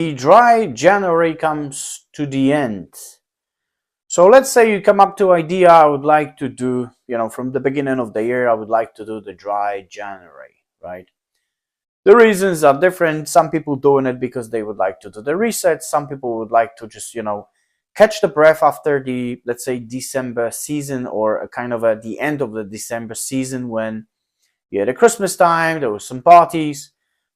The dry January comes to the end. So let's say you come up to idea, I would like to do, from the beginning of the year, I would like to do the dry January, right? The reasons are different. Some people doing it because they would like to do the reset. Some people would like to just, catch the breath after the, let's say, December season, or a kind of the end of the December season, when you had a Christmas time, there was some parties,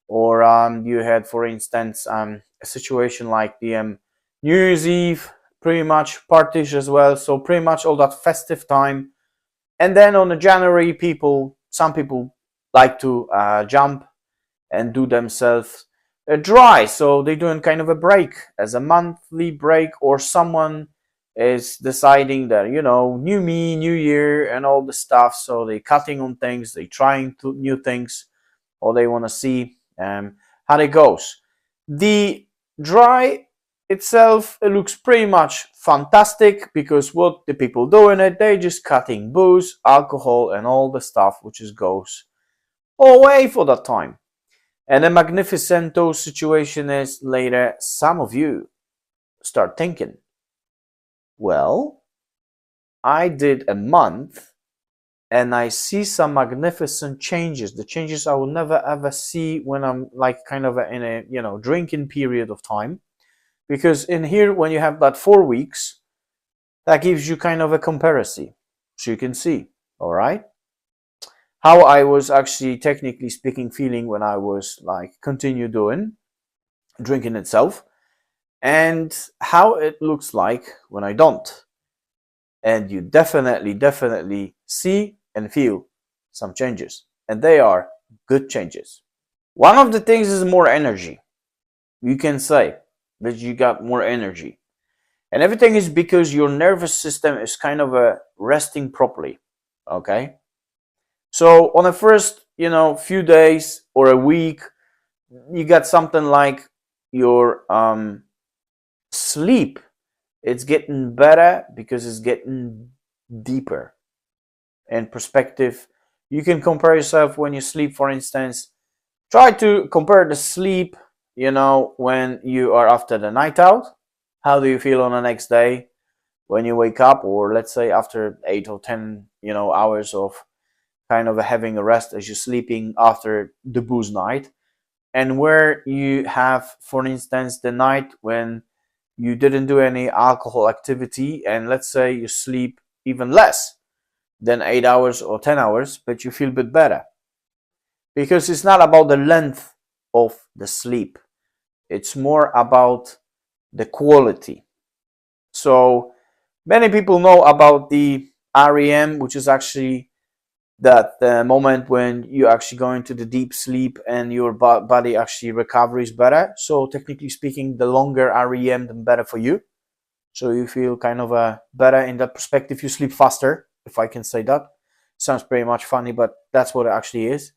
or you had, for instance, a situation like the New Year's Eve, pretty much parties as well. So pretty much all that festive time. And then on the January, some people like to jump and do themselves dry. So they're doing kind of a break, as a monthly break, or someone is deciding that, new me, new year, and all the stuff. So they're cutting on things, they're trying new things, or they want to see how it goes. The dry itself, it looks pretty much fantastic, because what the people doing it, they just cutting booze, alcohol, and all the stuff which just goes away for that time. And the magnificento situation is, later, some of you start thinking, well, I did a month and I see some magnificent changes. The changes I will never ever see when I'm like kind of in a drinking period of time. Because in here, when you have that 4 weeks, that gives you kind of a comparison. So you can see, all right, how I was actually, technically speaking, feeling when I was like continue doing drinking itself, and how it looks like when I don't. And you definitely see and feel some changes, and they are good changes. One of the things is more energy. You can say that you got more energy, and everything is because your nervous system is kind of resting properly. Okay, so on the first few days or a week, you got something like your sleep, it's getting better because it's getting deeper in perspective. You can compare yourself when you sleep, for instance. Try to compare the sleep, when you are after the night out. How do you feel on the next day when you wake up, or let's say after 8 or 10 hours of kind of having a rest as you're sleeping after the booze night, and where you have, for instance, the night when you didn't do any alcohol activity, and let's say you sleep even less than 8 hours or 10 hours, but you feel a bit better. Because it's not about the length of the sleep, it's more about the quality. So many people know about the REM, which is actually that the moment when you actually go into the deep sleep and your body actually recovers better. So technically speaking, the longer REM, the better for you. So you feel kind of better in that perspective. You sleep faster, if I can say that. Sounds pretty much funny, but that's what it actually is.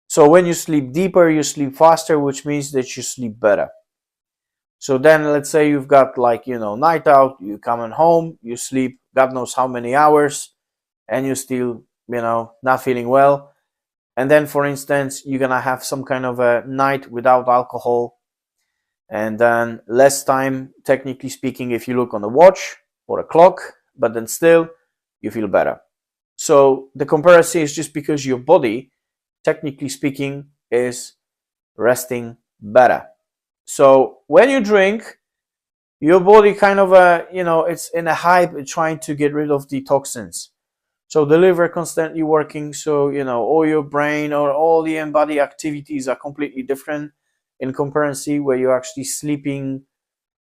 So when you sleep deeper, you sleep faster, which means that you sleep better. So then let's say you've got night out, you coming home, you sleep God knows how many hours, and you still not feeling well. And then, for instance, you're gonna have some kind of a night without alcohol, and then less time, technically speaking, if you look on the watch or a clock, but then still you feel better. So the comparison is just because your body, technically speaking, is resting better. So when you drink, your body kind of it's in a hype trying to get rid of the toxins. So the liver constantly working, so all your brain or all the body activities are completely different in comparison where you're actually sleeping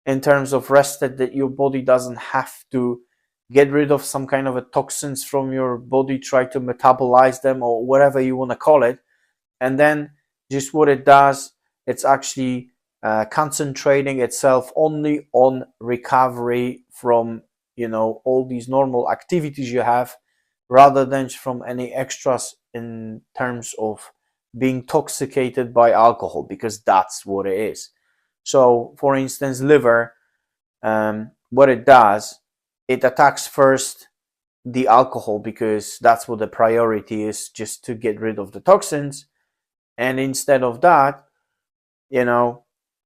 in terms of rested, that your body doesn't have to get rid of some kind of a toxins from your body, try to metabolize them or whatever you want to call it. And then just what it does, it's actually concentrating itself only on recovery from all these normal activities you have, rather than from any extras in terms of being intoxicated by alcohol, because that's what it is. So for instance, liver, what it does, it attacks first the alcohol, because that's what the priority is, just to get rid of the toxins. And instead of that,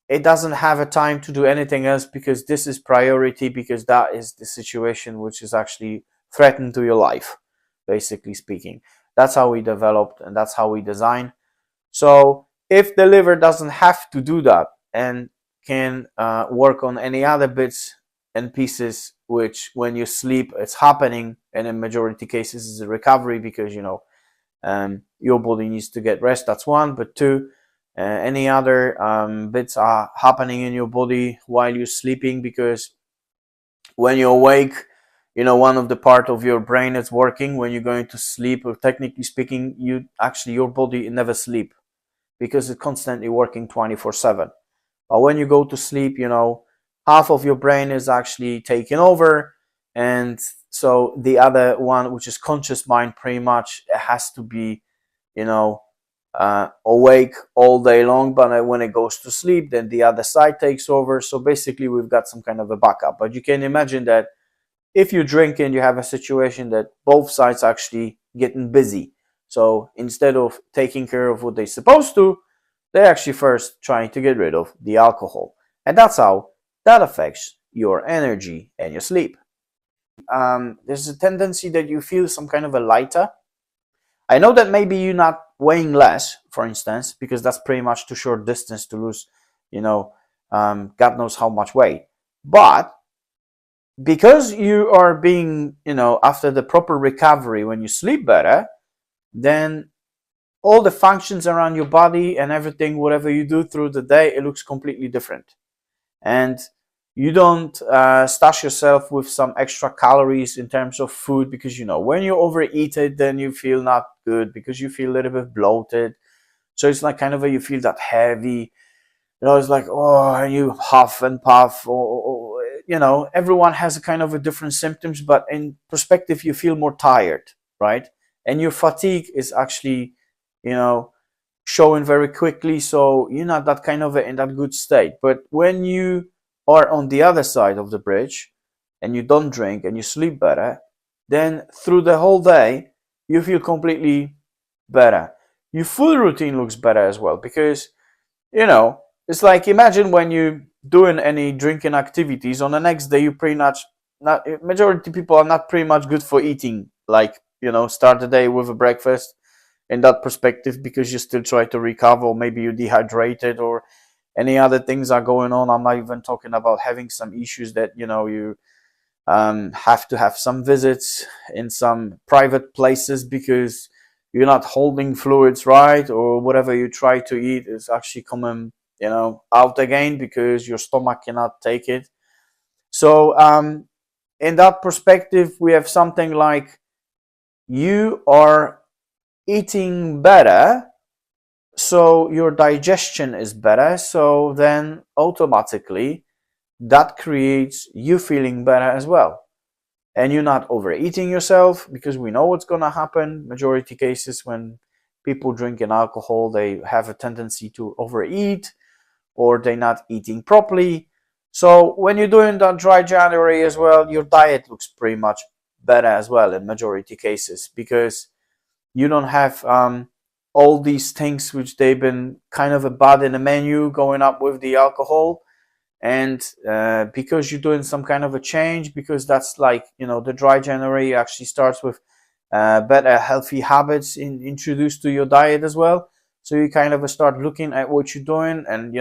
it doesn't have a time to do anything else because this is priority, because that is the situation which is actually threatened to your life, basically speaking. That's how we developed and that's how we design. So if the liver doesn't have to do that and can work on any other bits and pieces, which when you sleep it's happening, and in majority cases is a recovery because your body needs to get rest. That's one. But two, any other bits are happening in your body while you're sleeping, because when you're awake, one of the part of your brain is working. When you're going to sleep, or technically speaking, your body never sleep because it's constantly working 24/7. But when you go to sleep, half of your brain is actually taken over, and so the other one, which is conscious mind, pretty much has to be, you know, awake all day long. But when it goes to sleep, then the other side takes over. So basically, we've got some kind of a backup. But you can imagine that if you drink and you have a situation that both sides actually getting busy. So instead of taking care of what they're supposed to, they're actually first trying to get rid of the alcohol. And that's how that affects your energy and your sleep. There's a tendency that you feel some kind of a lighter. I know that maybe you're not weighing less, for instance, because that's pretty much too short distance to lose, God knows how much weight. But because you are being, after the proper recovery, when you sleep better, then all the functions around your body and everything, whatever you do through the day, it looks completely different. And you don't stash yourself with some extra calories in terms of food, because when you overeat it, then you feel not good because you feel a little bit bloated. So it's like kind of you feel that heavy, it's like, oh, and you huff and puff, or everyone has a kind of a different symptoms, but in perspective you feel more tired, right? And your fatigue is actually showing very quickly, so you're not that kind of in that good state. But when you are on the other side of the bridge and you don't drink and you sleep better, then through the whole day you feel completely better. Your food routine looks better as well, because it's like, imagine when you doing any drinking activities, on the next day you pretty much not, majority of people are not pretty much good for eating, like start the day with a breakfast in that perspective, because you still try to recover, or maybe you're dehydrated, or any other things are going on. I'm not even talking about having some issues that you have to have some visits in some private places because you're not holding fluids right, or whatever you try to eat is actually coming out again because your stomach cannot take it. So in that perspective, we have something like, you are eating better, so your digestion is better, so then automatically that creates you feeling better as well. And you're not overeating yourself, because we know what's going to happen. Majority cases when people drinking alcohol, they have a tendency to overeat, or they're not eating properly. So when you're doing that dry January as well, your diet looks pretty much better as well in majority cases, because you don't have all these things which they've been kind of a bad in the menu going up with the alcohol. And because you're doing some kind of a change, because that's like the dry January actually starts with better healthy habits introduced to your diet as well. So you kind of start looking at what you're doing, and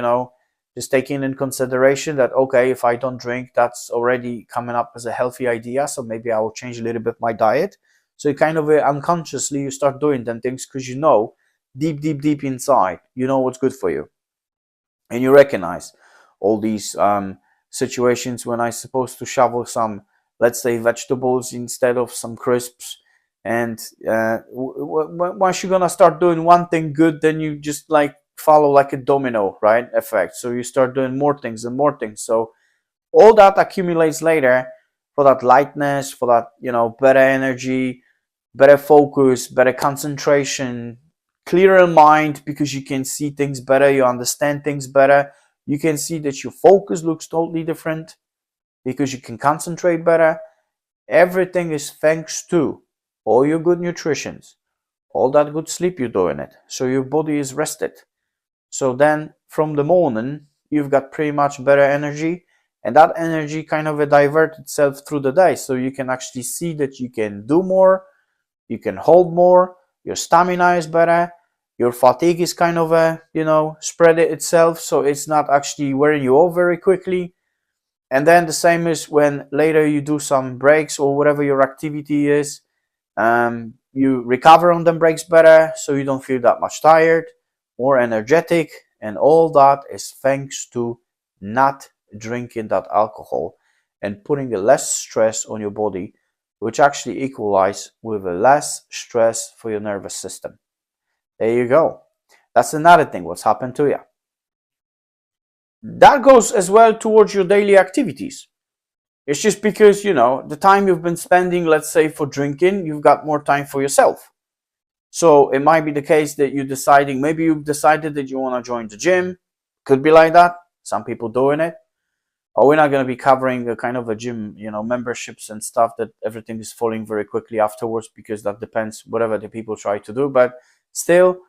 just taking in consideration that, okay, if I don't drink, that's already coming up as a healthy idea, so maybe I will change a little bit my diet. So you kind of unconsciously you start doing them things, because deep inside what's good for you. And you recognize all these situations when I'm supposed to shovel some, let's say, vegetables instead of some crisps. And once you're gonna start doing one thing good, then you just like follow like a domino, right, effect. So you start doing more things and more things. So all that accumulates later for that lightness, for that better energy, better focus, better concentration, clearer mind, because you can see things better, you understand things better. You can see that your focus looks totally different because you can concentrate better. Everything is thanks to all your good nutritions, all that good sleep you're doing it. So your body is rested. So then from the morning, you've got pretty much better energy, and that energy kind of divert itself through the day, so you can actually see that you can do more, you can hold more, your stamina is better, your fatigue is kind of spread itself, so it's not actually wearing you off very quickly. And then the same is when later you do some breaks or whatever your activity is, you recover on them breaks better, so you don't feel that much tired, more energetic, and all that is thanks to not drinking that alcohol and putting less stress on your body, which actually equalize with less stress for your nervous system. There you go. That's another thing what's happened to you. That goes as well towards your daily activities. It's just because, the time you've been spending, let's say, for drinking, you've got more time for yourself. So it might be the case that maybe you've decided that you want to join the gym. Could be like that. Some people doing it. Or we're not going to be covering a kind of a gym, memberships and stuff, that everything is falling very quickly afterwards, because that depends whatever the people try to do. But still,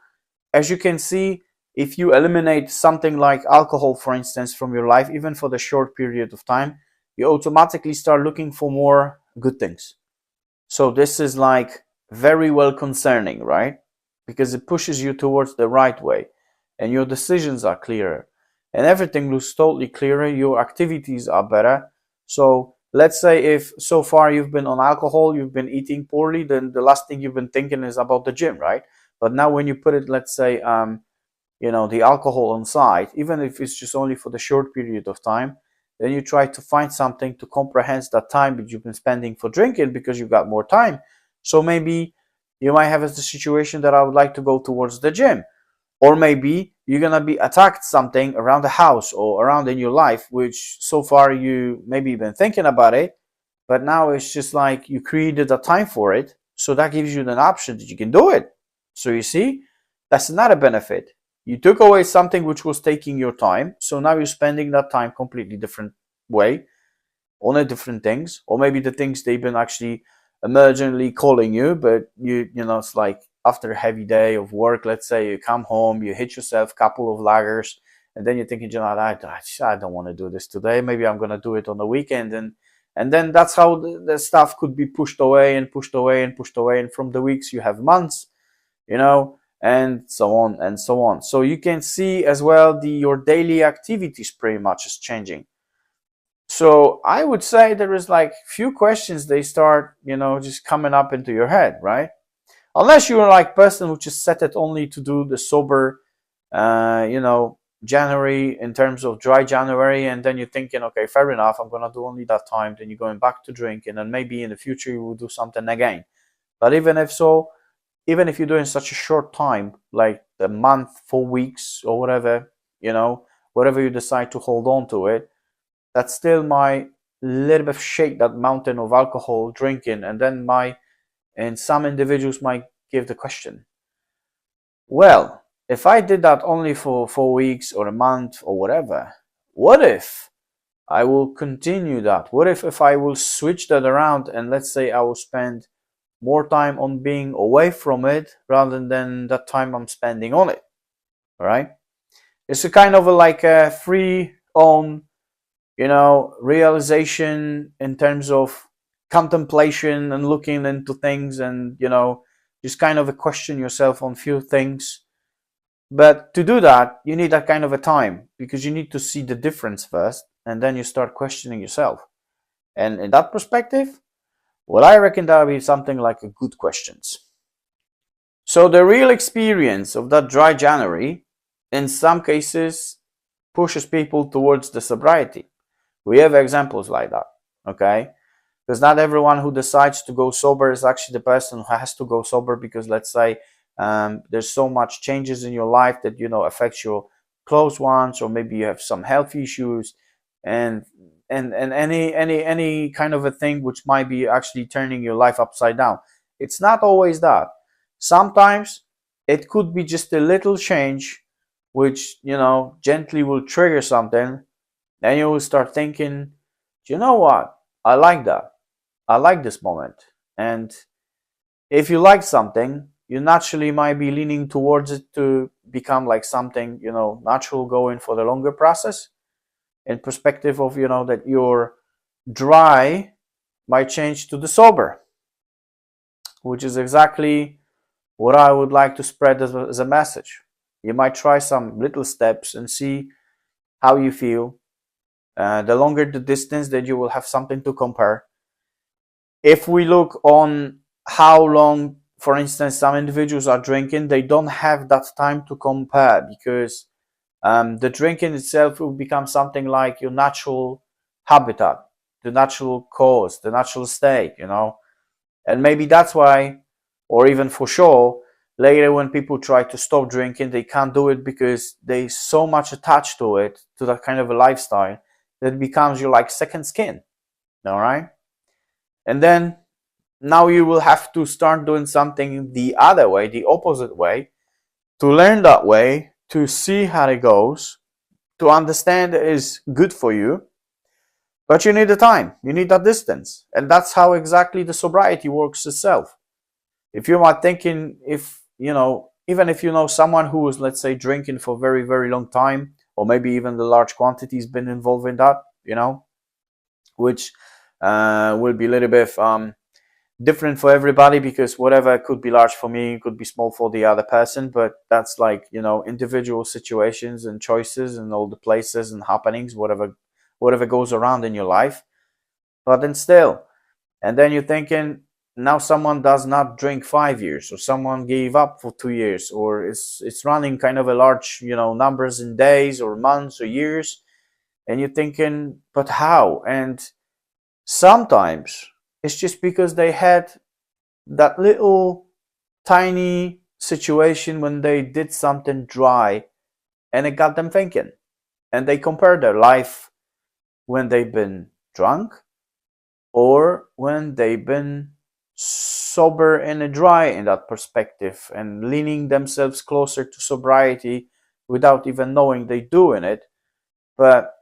as you can see, if you eliminate something like alcohol, for instance, from your life, even for the short period of time, you automatically start looking for more good things. So this is like very well concerning, right? Because it pushes you towards the right way, and your decisions are clearer, and everything looks totally clearer. Your activities are better. So let's say if so far you've been on alcohol, you've been eating poorly, then the last thing you've been thinking is about the gym, right? But now when you put it, let's say, the alcohol on side, even if it's just only for the short period of time, then you try to find something to comprehend that time that you've been spending for drinking, because you've got more time. So maybe you might have the situation that I would like to go towards the gym, or maybe you're gonna be attacked something around the house or around in your life, which so far you maybe been thinking about it, but now it's just like you created a time for it, so that gives you an option that you can do it. So you see, that's another benefit. You took away something which was taking your time, so now you're spending that time completely different way on a different things, or maybe the things they've been actually emergently calling you, but it's like after a heavy day of work, let's say you come home, you hit yourself a couple of lagers, and then you're thinking, I don't want to do this today, maybe I'm going to do it on the weekend, and then that's how the stuff could be pushed away and pushed away and pushed away, and from the weeks you have months, and so on and so on. So you can see as well your daily activities pretty much is changing. So I would say there is like few questions, they start, just coming up into your head, right? Unless you're like person who just set it only to do the sober, January, in terms of dry January, and then you're thinking, okay, fair enough, I'm gonna do only that time, then you're going back to drinking, and maybe in the future you will do something again. But even if you're doing such a short time, like a month, 4 weeks, or whatever, whatever you decide to hold on to it, that still might little bit shake that mountain of alcohol drinking, and some individuals might give the question, well, if I did that only for 4 weeks or a month or whatever, what if I will continue that? What if I will switch that around, and let's say I will spend more time on being away from it rather than that time I'm spending on it, all right? It's a kind of like a free own, realization in terms of contemplation and looking into things, and just kind of a question yourself on few things. But to do that, you need that kind of a time, because you need to see the difference first, and then you start questioning yourself. And in that perspective, well, I reckon that would be something like a good questions. So the real experience of that dry January, in some cases, pushes people towards the sobriety. We have examples like that, okay? Because not everyone who decides to go sober is actually the person who has to go sober, because let's say there's so much changes in your life that affects your close ones, or maybe you have some health issues, and any kind of a thing which might be actually turning your life upside down. It's not always that. Sometimes it could be just a little change which gently will trigger something. Then you will start thinking, you know what, I like that, I like this moment. And if you like something, you naturally might be leaning towards it to become like something natural going for the longer process. in perspective of, that your dry might change to the sober, which is exactly what I would like to spread as a message. You might try some little steps and see how you feel. The longer the distance, that you will have something to compare. If we look on how long, for instance, some individuals are drinking, they don't have that time to compare, because the drinking itself will become something like your natural habitat, the natural cause, the natural state, and maybe that's why, or even for sure, later when people try to stop drinking, they can't do it because they so much attached to it, to that kind of a lifestyle, that it becomes your like second skin. All right. And then now you will have to start doing something the other way, the opposite way, to learn that way, to see how it goes, to understand it is good for you. But you need the time, you need that distance. And that's how exactly the sobriety works itself. If you are thinking, even if you know someone who was, let's say, drinking for a very, very long time, or maybe even the large quantities been involved in that, which will be a little bit different for everybody, because whatever could be large for me could be small for the other person. But that's like, individual situations and choices and all the places and happenings, whatever goes around in your life. But then still, and then you're thinking, now someone does not drink 5 years, or someone gave up for 2 years, or it's running kind of a large, numbers in days or months or years, and you're thinking, but how? And sometimes it's just because they had that little tiny situation when they did something dry, and it got them thinking, and they compare their life when they've been drunk or when they've been sober and dry in that perspective, and leaning themselves closer to sobriety without even knowing they're doing it. But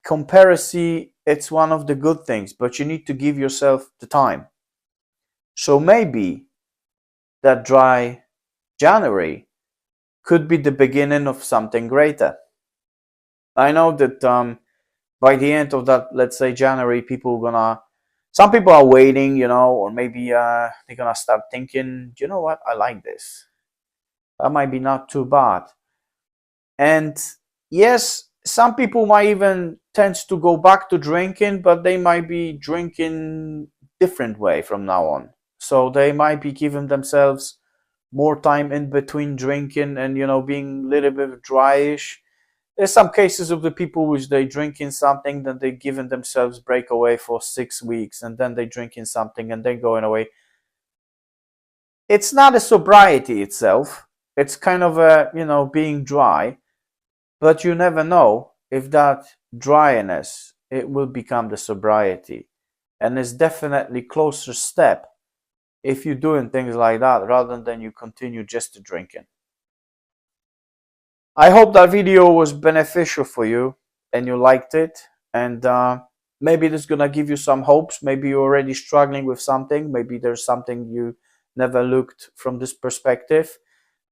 comparison, it's one of the good things, but you need to give yourself the time. So maybe that dry January could be the beginning of something greater. I know that by the end of that, let's say January, some people are waiting, or maybe they're gonna start thinking, you know what, I like this. That might be not too bad. And yes, some people might even tend to go back to drinking, but they might be drinking different way from now on. So they might be giving themselves more time in between drinking and, being a little bit dryish. There's some cases of the people which they drinking something, then they giving themselves breakaway for 6 weeks, and then they drinking something and then going away. It's not a sobriety itself. It's kind of a, being dry, but you never know if that dryness, it will become the sobriety. And it's definitely closer step if you're doing things like that, rather than you continue just drinking. I hope that video was beneficial for you and you liked it, and maybe it's gonna give you some hopes. Maybe you're already struggling with something, maybe there's something you never looked from this perspective,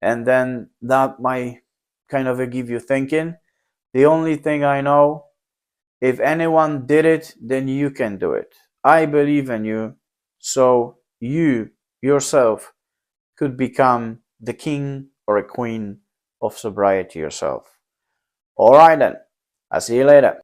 and then that might kind of give you thinking. The only thing I know, if anyone did it, then you can do it. I believe in you, so you yourself could become the king or a queen of sobriety yourself. All right then, I'll see you later.